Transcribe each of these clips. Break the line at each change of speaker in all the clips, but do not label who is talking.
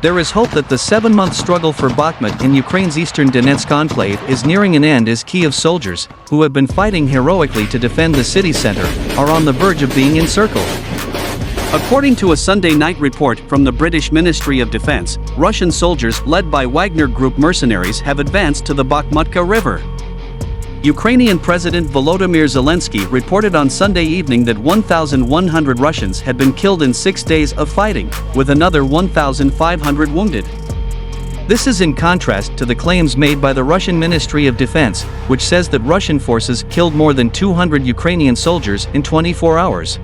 There is hope that the 7-month struggle for Bakhmut in Ukraine's eastern Donetsk enclave is nearing an end as Kyiv soldiers, who have been fighting heroically to defend the city center, are on the verge of being encircled. According to a Sunday night report from the British Ministry of Defense, Russian soldiers led by Wagner Group mercenaries have advanced to the Bakhmutka River. Ukrainian President Volodymyr Zelensky reported on Sunday evening that 1,100 Russians had been killed in 6 days of fighting, with another 1,500 wounded. This is in contrast to the claims made by the Russian Ministry of Defense, which says that Russian forces killed more than 200 Ukrainian soldiers in 24 hours.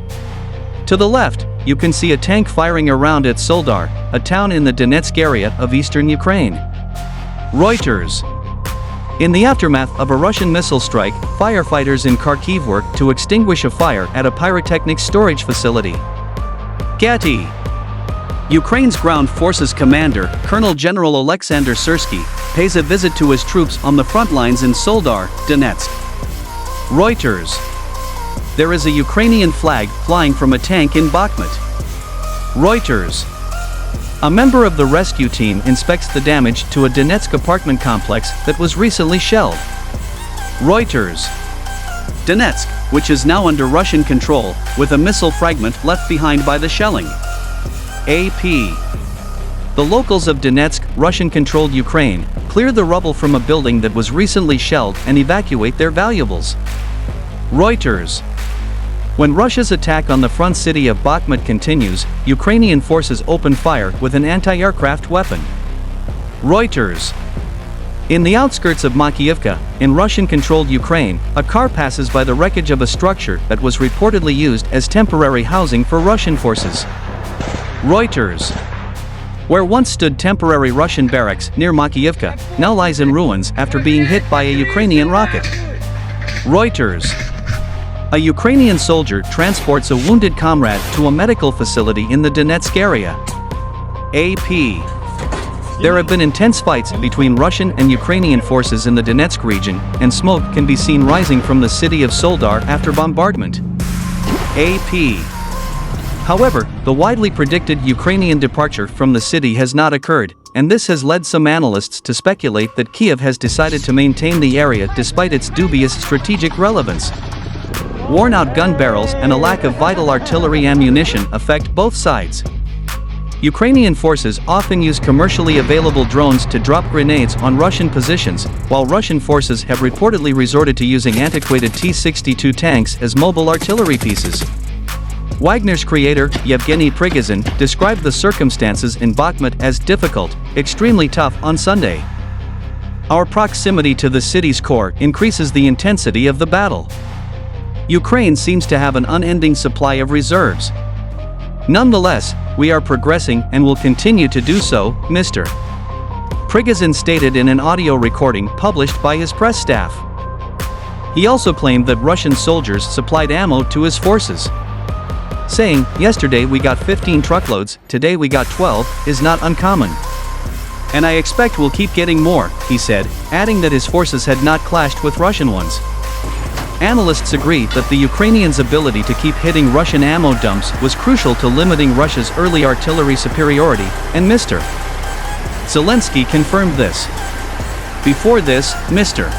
To the left, you can see a tank firing around at Soldar, a town in the Donetsk area of eastern Ukraine. Reuters. In the aftermath of a Russian missile strike, firefighters in Kharkiv worked to extinguish a fire at a pyrotechnics storage facility. Getty. Ukraine's ground forces commander, Colonel General Alexander Syrsky, pays a visit to his troops on the front lines in Soldar, Donetsk. Reuters. There is a Ukrainian flag flying from a tank in Bakhmut. Reuters. A member of the rescue team inspects the damage to a Donetsk apartment complex that was recently shelled. Reuters. Donetsk, which is now under Russian control, with a missile fragment left behind by the shelling. AP. The locals of Donetsk, Russian-controlled Ukraine, clear the rubble from a building that was recently shelled and evacuate their valuables. Reuters. When Russia's attack on the front city of Bakhmut continues, Ukrainian forces open fire with an anti-aircraft weapon. Reuters. In the outskirts of Makiivka, in Russian-controlled Ukraine, a car passes by the wreckage of a structure that was reportedly used as temporary housing for Russian forces. Reuters. Where once stood temporary Russian barracks near Makiivka, now lies in ruins after being hit by a Ukrainian rocket. Reuters. A Ukrainian soldier transports a wounded comrade to a medical facility in the Donetsk area. AP. There have been intense fights between Russian and Ukrainian forces in the Donetsk region, and smoke can be seen rising from the city of Soldar after bombardment. AP. However, the widely predicted Ukrainian departure from the city has not occurred, and this has led some analysts to speculate that Kyiv has decided to maintain the area despite its dubious strategic relevance. Worn-out gun barrels and a lack of vital artillery ammunition affect both sides. Ukrainian forces often use commercially available drones to drop grenades on Russian positions, while Russian forces have reportedly resorted to using antiquated T-62 tanks as mobile artillery pieces. Wagner's creator, Yevgeny Prigozhin, described the circumstances in Bakhmut as difficult, extremely tough on Sunday. Our proximity to the city's core increases the intensity of the battle. Ukraine seems to have an unending supply of reserves. Nonetheless, we are progressing and will continue to do so, Mr. Prigozhin stated in an audio recording published by his press staff. He also claimed that Russian soldiers supplied ammo to his forces. Saying, "Yesterday we got 15 truckloads, today we got 12, is not uncommon. And I expect we'll keep getting more," he said, adding that his forces had not clashed with Russian ones. Analysts agree that the Ukrainians' ability to keep hitting Russian ammo dumps was crucial to limiting Russia's early artillery superiority, and Mr. Zelensky confirmed this. Before this, Mr.